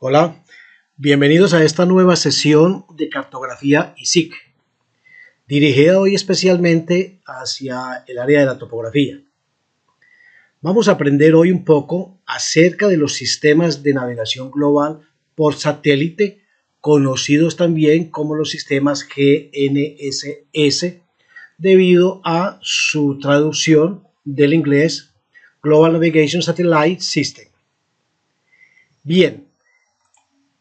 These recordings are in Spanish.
Hola, bienvenidos a esta nueva sesión de cartografía ISIC, dirigida hoy especialmente hacia el área de la topografía. Vamos a aprender hoy un poco acerca de los sistemas de navegación global por satélite, conocidos también como los sistemas GNSS, debido a su traducción del inglés Global Navigation Satellite System. Bien,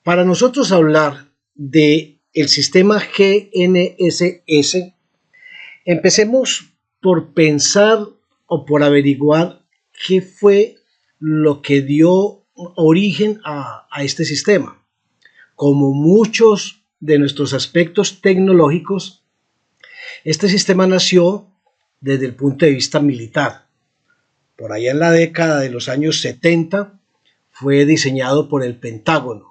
para nosotros hablar de el sistema GNSS, empecemos por pensar o por averiguar qué fue lo que dio origen a este sistema. Como muchos de nuestros aspectos tecnológicos, este sistema nació desde el punto de vista militar. Por allá en la década de los años 70 fue diseñado por el Pentágono.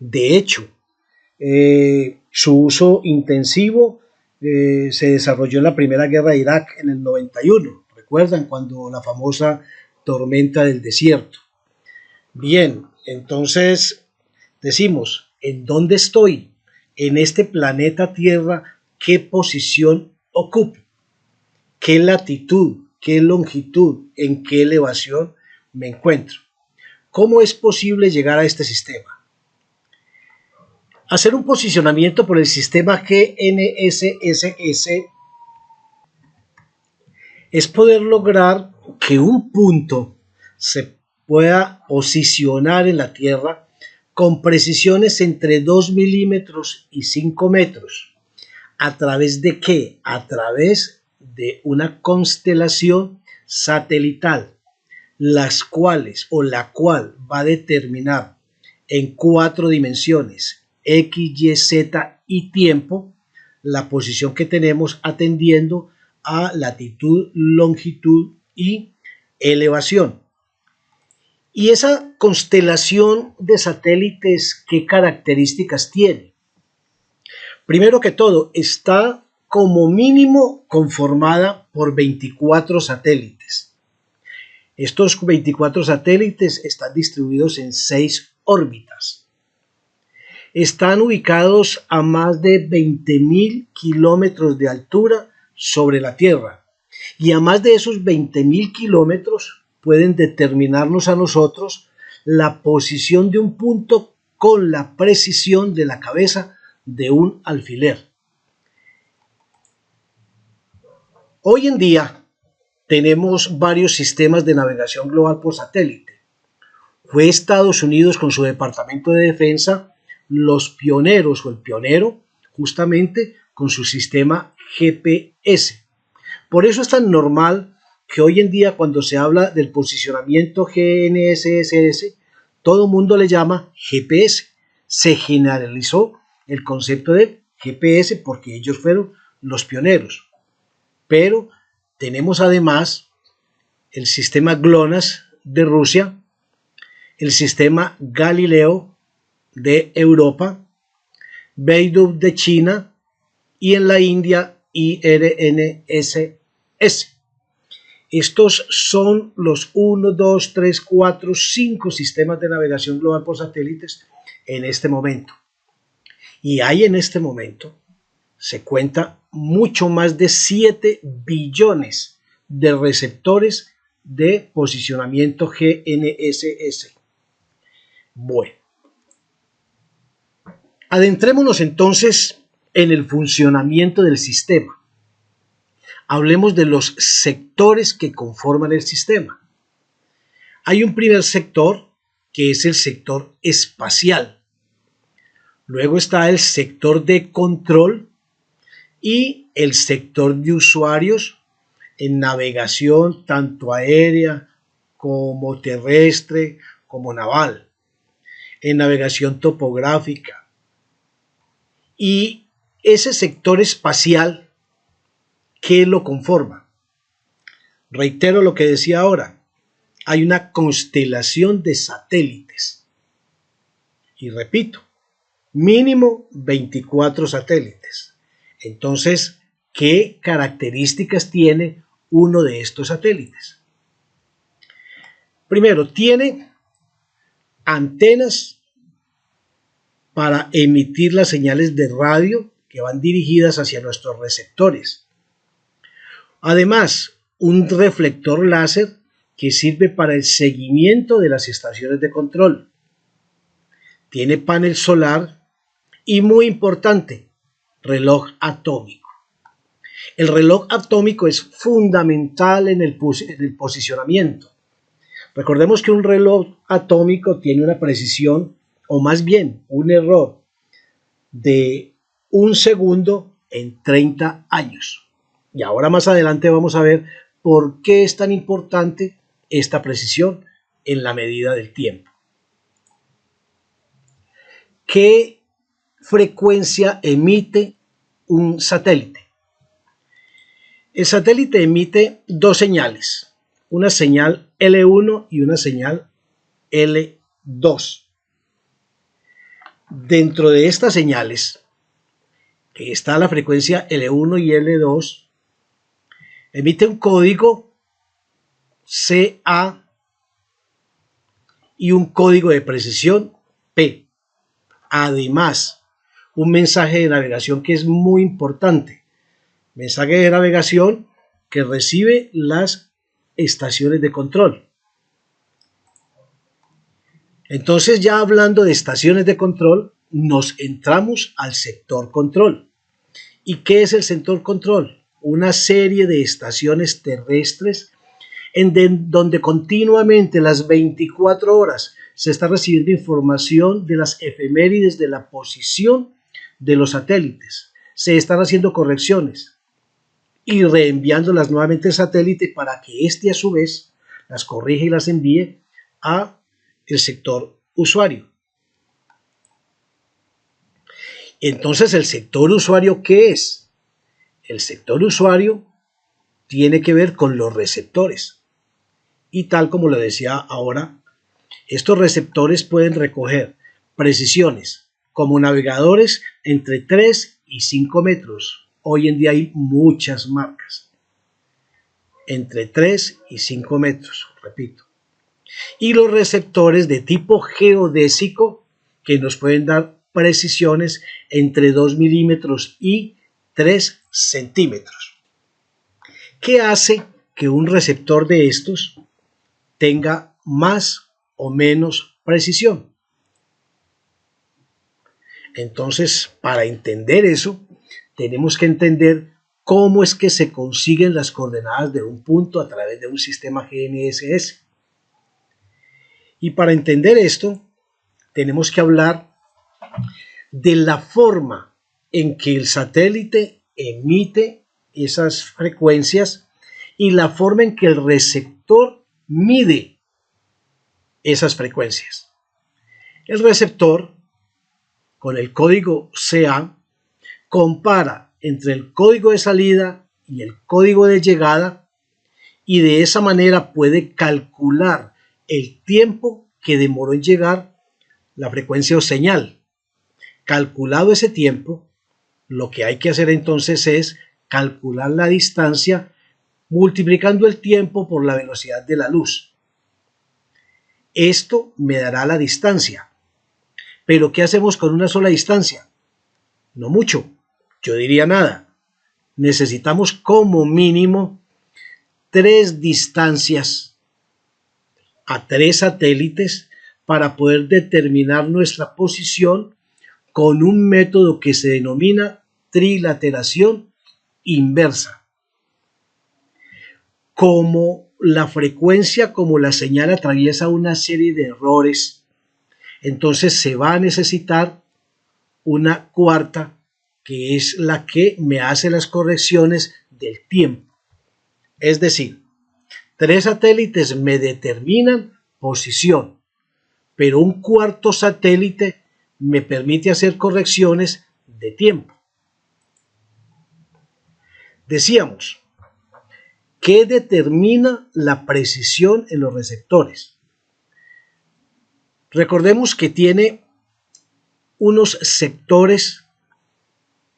De hecho, su uso intensivo se desarrolló en la Primera Guerra de Irak en el 91. ¿Recuerdan cuando la famosa tormenta del desierto? Bien, entonces decimos, ¿en dónde estoy? En este planeta Tierra, ¿qué posición ocupo? ¿Qué latitud, qué longitud, en qué elevación me encuentro? ¿Cómo es posible llegar a este sistema? Hacer un posicionamiento por el sistema GNSS es poder lograr que un punto se pueda posicionar en la Tierra con precisiones entre 2 milímetros y 5 metros. ¿A través de qué? A través de una constelación satelital, la cual va a determinar en 4 dimensiones, X, Y, Z y tiempo, la posición que tenemos atendiendo a latitud, longitud y elevación. Y esa constelación de satélites, ¿qué características tiene? Primero que todo, está como mínimo conformada por 24 satélites. Estos 24 satélites están distribuidos en 6 órbitas. Están ubicados a más de 20.000 kilómetros de altura sobre la Tierra, y a más de esos 20.000 kilómetros pueden determinarnos a nosotros la posición de un punto con la precisión de la cabeza de un alfiler. Hoy en día tenemos varios sistemas de navegación global por satélite. Fue Estados Unidos con su Departamento de Defensa los pioneros o el pionero justamente con su sistema GPS. Por eso es tan normal que hoy en día cuando se habla del posicionamiento GNSS, todo el mundo le llama GPS. Se generalizó el concepto de GPS porque ellos fueron los pioneros. Pero tenemos además el sistema GLONASS de Rusia, el sistema Galileo de Europa, Beidou de China y en la India IRNSS. Estos son los 1, 2, 3, 4, 5 sistemas de navegación global por satélites en este momento. Y hay en este momento, se cuenta mucho más de 7 billones de receptores de posicionamiento GNSS. Bueno. Adentrémonos entonces en el funcionamiento del sistema. Hablemos de los sectores que conforman el sistema. Hay un primer sector que es el sector espacial. Luego está el sector de control y el sector de usuarios en navegación tanto aérea como terrestre como naval, en navegación topográfica. Y ese sector espacial, ¿qué lo conforma? Reitero lo que decía ahora, hay una constelación de satélites. Y repito, mínimo 24 satélites. Entonces, ¿qué características tiene uno de estos satélites? Primero, tiene antenas para emitir las señales de radio que van dirigidas hacia nuestros receptores. Además, un reflector láser que sirve para el seguimiento de las estaciones de control. Tiene panel solar y, muy importante, reloj atómico. El reloj atómico es fundamental en el posicionamiento. Recordemos que un reloj atómico tiene una precisión, o más bien un error, de 1 segundo en 30 años. Y ahora más adelante vamos a ver por qué es tan importante esta precisión en la medida del tiempo. ¿Qué frecuencia emite un satélite? El satélite emite dos señales, una señal L1 y una señal L2. Dentro de estas señales, que está la frecuencia L1 y L2, emite un código CA y un código de precisión P. Además, un mensaje de navegación que es muy importante. Mensaje de navegación que recibe las estaciones de control. Entonces, ya hablando de estaciones de control, nos entramos al sector control. ¿Y qué es el sector control? Una serie de estaciones terrestres donde continuamente las 24 horas se está recibiendo información de las efemérides de la posición de los satélites. Se están haciendo correcciones y reenviándolas nuevamente al satélite para que éste a su vez las corrija y las envíe a el sector usuario. Entonces, ¿el sector usuario qué es? El sector usuario tiene que ver con los receptores. Y tal como lo decía ahora, estos receptores pueden recoger precisiones como navegadores entre 3 y 5 metros. Hoy en día hay muchas marcas. Entre 3 y 5 metros, repito. Y los receptores de tipo geodésico que nos pueden dar precisiones entre 2 milímetros y 3 centímetros. ¿Qué hace que un receptor de estos tenga más o menos precisión? Entonces, para entender eso, tenemos que entender cómo es que se consiguen las coordenadas de un punto a través de un sistema GNSS. Y para entender esto, tenemos que hablar de la forma en que el satélite emite esas frecuencias y la forma en que el receptor mide esas frecuencias. El receptor, con el código CA, compara entre el código de salida y el código de llegada y de esa manera puede calcular el tiempo que demoró en llegar la frecuencia o señal. Calculado ese tiempo, lo que hay que hacer entonces es calcular la distancia multiplicando el tiempo por la velocidad de la luz. Esto me dará la distancia. ¿Pero qué hacemos con una sola distancia? No mucho, yo diría nada. Necesitamos como mínimo 3 distancias a 3 satélites para poder determinar nuestra posición con un método que se denomina trilateración inversa. Como la frecuencia, como la señal atraviesa una serie de errores, entonces se va a necesitar una cuarta, que es la que me hace las correcciones del tiempo. Es decir, 3 satélites me determinan posición, pero un cuarto satélite me permite hacer correcciones de tiempo. Decíamos, ¿qué determina la precisión en los receptores? Recordemos que tiene unos sectores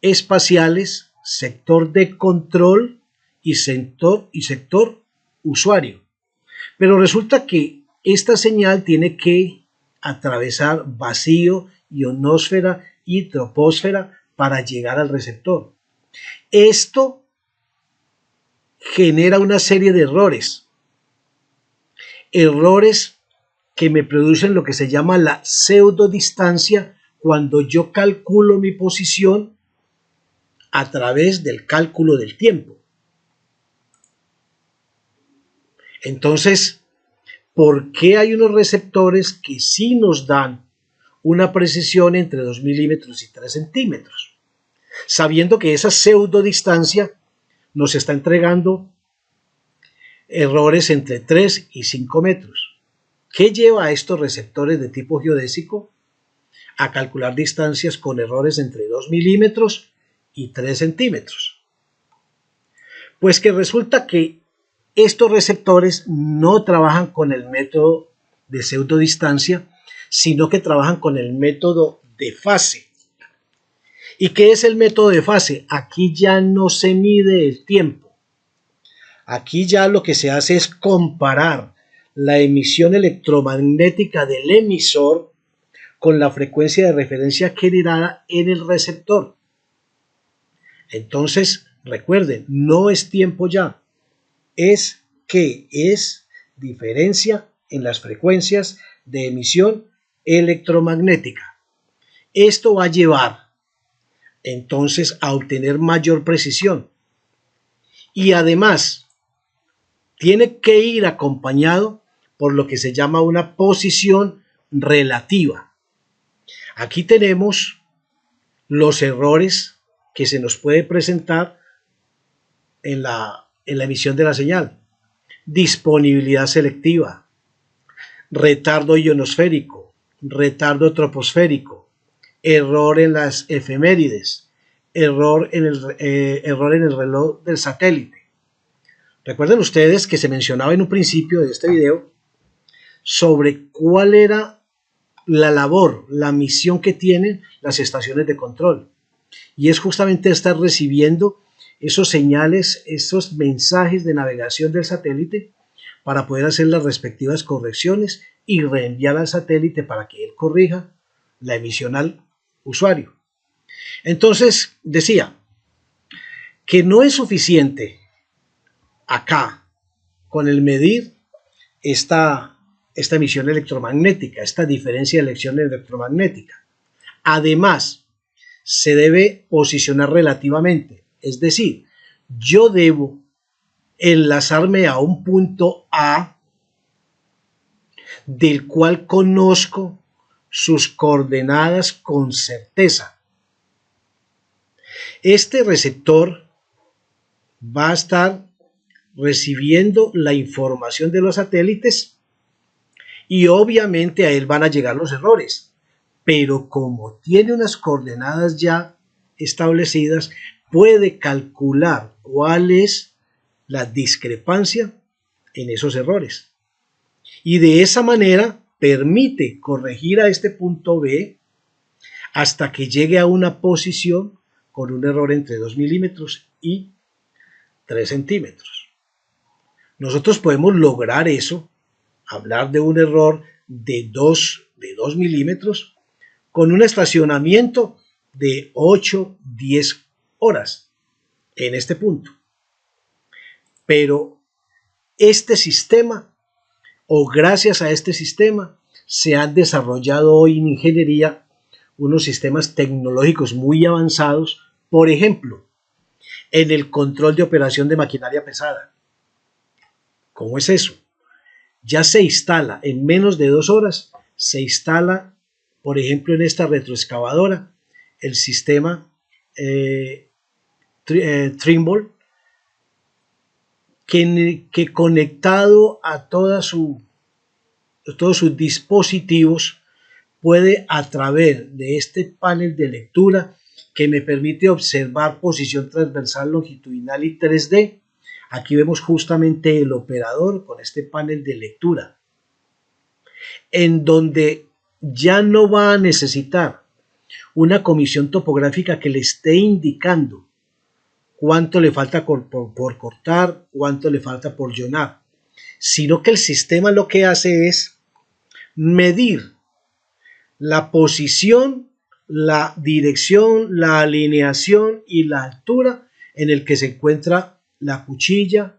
espaciales, sector de control y sector usuario. Pero resulta que esta señal tiene que atravesar vacío, ionosfera y troposfera para llegar al receptor. Esto genera una serie de errores que me producen lo que se llama la pseudodistancia cuando yo calculo mi posición a través del cálculo del tiempo. Entonces, ¿por qué hay unos receptores que sí nos dan una precisión entre 2 milímetros y 3 centímetros? Sabiendo que esa pseudodistancia nos está entregando errores entre 3 y 5 metros. ¿Qué lleva a estos receptores de tipo geodésico a calcular distancias con errores entre 2 milímetros y 3 centímetros? Pues que resulta que estos receptores no trabajan con el método de pseudodistancia, sino que trabajan con el método de fase. ¿Y qué es el método de fase? Aquí ya no se mide el tiempo. Aquí ya lo que se hace es comparar la emisión electromagnética del emisor con la frecuencia de referencia generada en el receptor. Entonces, recuerden, no es tiempo ya, es diferencia en las frecuencias de emisión electromagnética. Esto va a llevar entonces a obtener mayor precisión y además tiene que ir acompañado por lo que se llama una posición relativa. Aquí tenemos los errores que se nos puede presentar en la emisión de la señal. Disponibilidad selectiva, retardo ionosférico, retardo troposférico, error en las efemérides, error en el reloj del satélite. Recuerden ustedes que se mencionaba en un principio de este video sobre cuál era la labor, la misión que tienen las estaciones de control. Y es justamente estar recibiendo esos señales, esos mensajes de navegación del satélite para poder hacer las respectivas correcciones y reenviar al satélite para que él corrija la emisión al usuario. Entonces, decía que no es suficiente acá con el medir esta emisión electromagnética, esta diferencia de elección electromagnética. Además, se debe posicionar relativamente, es decir, yo debo enlazarme a un punto A del cual conozco sus coordenadas con certeza. Este receptor va a estar recibiendo la información de los satélites y obviamente a él van a llegar los errores, pero como tiene unas coordenadas ya establecidas, puede calcular cuál es la discrepancia en esos errores. Y de esa manera permite corregir a este punto B hasta que llegue a una posición con un error entre 2 milímetros y 3 centímetros. Nosotros podemos lograr eso, hablar de un error de 2 milímetros con un estacionamiento de 8-10 horas en este punto. Pero este sistema, o gracias a este sistema, se han desarrollado hoy en ingeniería unos sistemas tecnológicos muy avanzados, por ejemplo, en el control de operación de maquinaria pesada. ¿Cómo es eso? Ya se instala en menos de 2 horas, se instala, por ejemplo, en esta retroexcavadora, el sistema Trimble, que conectado a todos sus dispositivos puede, a través de este panel de lectura que me permite observar posición transversal, longitudinal y 3D. Aquí vemos justamente el operador con este panel de lectura, en donde ya no va a necesitar una comisión topográfica que le esté indicando cuánto le falta por cortar, cuánto le falta por llonar, sino que el sistema lo que hace es medir la posición, la dirección, la alineación y la altura en el que se encuentra la cuchilla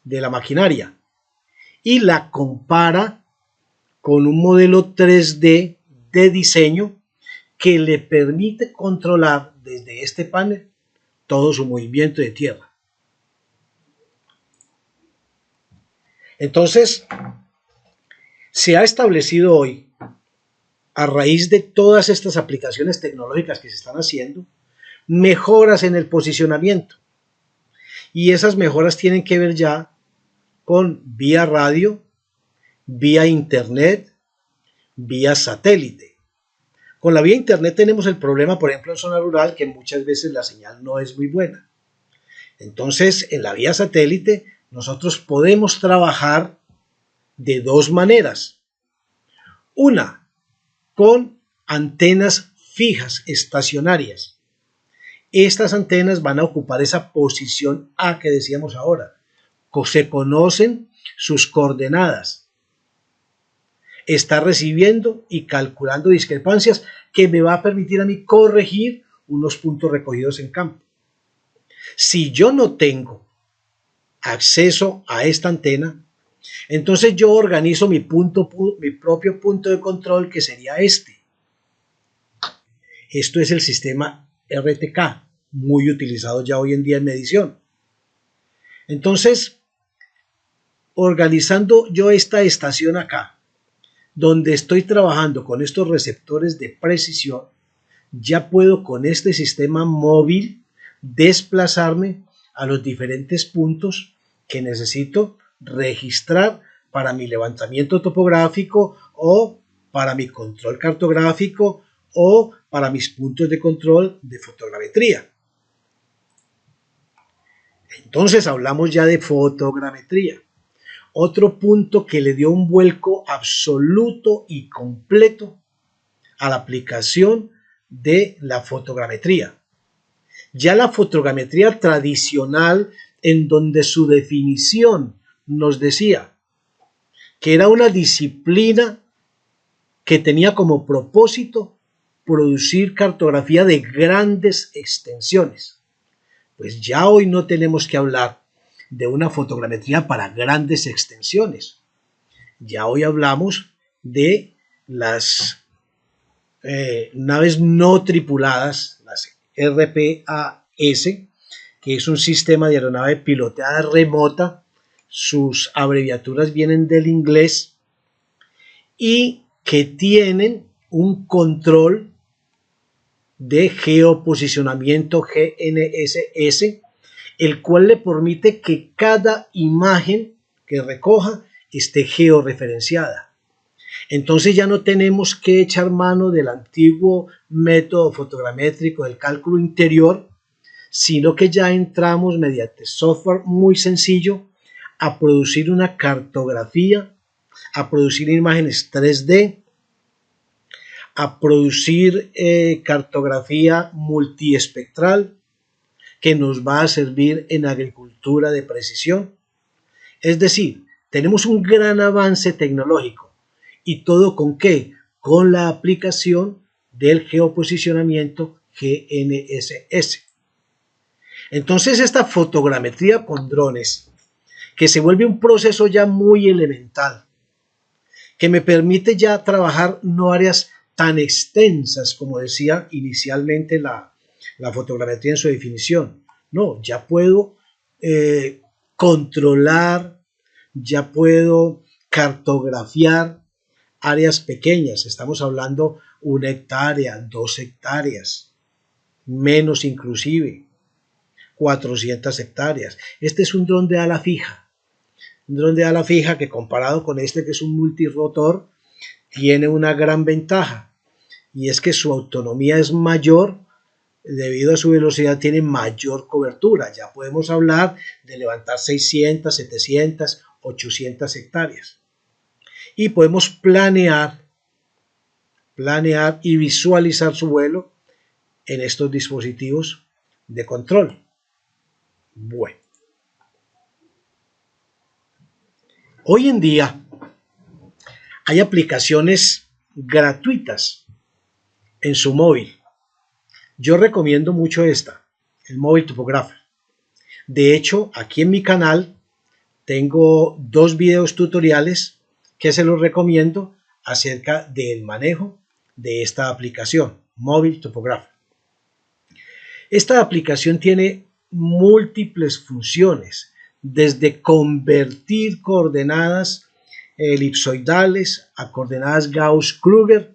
de la maquinaria y la compara con un modelo 3D de diseño que le permite controlar desde este panel todo su movimiento de tierra. Entonces, se ha establecido hoy, a raíz de todas estas aplicaciones tecnológicas que se están haciendo, mejoras en el posicionamiento. Y esas mejoras tienen que ver ya con vía radio, vía internet, vía satélite. Con la vía internet tenemos el problema, por ejemplo, en zona rural, que muchas veces la señal no es muy buena. Entonces, en la vía satélite, nosotros podemos trabajar de dos maneras. Una, con antenas fijas, estacionarias. Estas antenas van a ocupar esa posición A que decíamos ahora. Se conocen sus coordenadas. Está recibiendo y calculando discrepancias que me va a permitir a mí corregir unos puntos recogidos en campo. Si yo no tengo acceso a esta antena, entonces yo organizo mi propio punto de control, que sería este. Esto es el sistema RTK, muy utilizado ya hoy en día en medición. Entonces, organizando yo esta estación acá, donde estoy trabajando con estos receptores de precisión, ya puedo con este sistema móvil desplazarme a los diferentes puntos que necesito registrar para mi levantamiento topográfico o para mi control cartográfico o para mis puntos de control de fotogrametría. Entonces hablamos ya de fotogrametría. Otro punto que le dio un vuelco absoluto y completo a la aplicación de la fotogrametría. Ya la fotogrametría tradicional, en donde su definición nos decía que era una disciplina que tenía como propósito producir cartografía de grandes extensiones. Pues ya hoy no tenemos que hablar de una fotogrametría para grandes extensiones. Ya hoy hablamos de las naves no tripuladas, las RPAS, que es un sistema de aeronave piloteada remota. Sus abreviaturas vienen del inglés y que tienen un control de geoposicionamiento GNSS, el cual le permite que cada imagen que recoja esté georreferenciada. Entonces ya no tenemos que echar mano del antiguo método fotogramétrico del cálculo interior, sino que ya entramos mediante software muy sencillo a producir una cartografía, a producir imágenes 3D, a producir cartografía multiespectral que nos va a servir en agricultura de precisión. Es decir, tenemos un gran avance tecnológico. ¿Y todo con qué? Con la aplicación del geoposicionamiento GNSS. Entonces esta fotogrametría con drones, que se vuelve un proceso ya muy elemental, que me permite ya trabajar no áreas tan extensas como decía inicialmente la fotogrametría en su definición. No, ya puedo controlar, ya puedo cartografiar áreas pequeñas. Estamos hablando 1 hectárea, 2 hectáreas, menos inclusive, 400 hectáreas. Este es un dron de ala fija. Un dron de ala fija que, comparado con este que es un multirotor, tiene una gran ventaja, y es que su autonomía es mayor. Debido a su velocidad tiene mayor cobertura. Ya podemos hablar de levantar 600, 700, 800 hectáreas. Y podemos planear y visualizar su vuelo en estos dispositivos de control. Bueno, hoy en día hay aplicaciones gratuitas en su móvil. Yo recomiendo mucho esta, el Móvil Topographer. De hecho, aquí en mi canal tengo 2 videos tutoriales que se los recomiendo acerca del manejo de esta aplicación, Móvil Topographer. Esta aplicación tiene múltiples funciones, desde convertir coordenadas elipsoidales a coordenadas Gauss-Krüger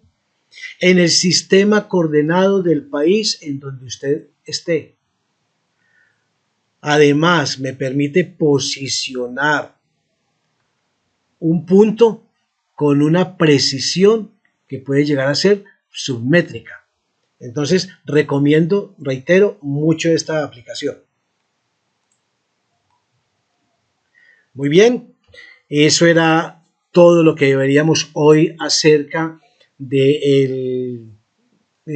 en el sistema coordenado del país en donde usted esté. Además, me permite posicionar un punto con una precisión que puede llegar a ser submétrica. Entonces, recomiendo, reitero, mucho esta aplicación. Muy bien, eso era todo lo que veríamos hoy acerca del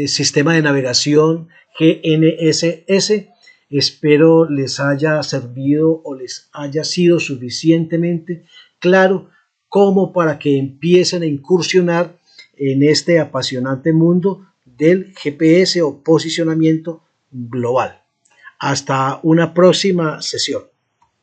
sistema de navegación GNSS. Espero les haya servido o les haya sido suficientemente claro como para que empiecen a incursionar en este apasionante mundo del GPS o posicionamiento global. Hasta una próxima sesión.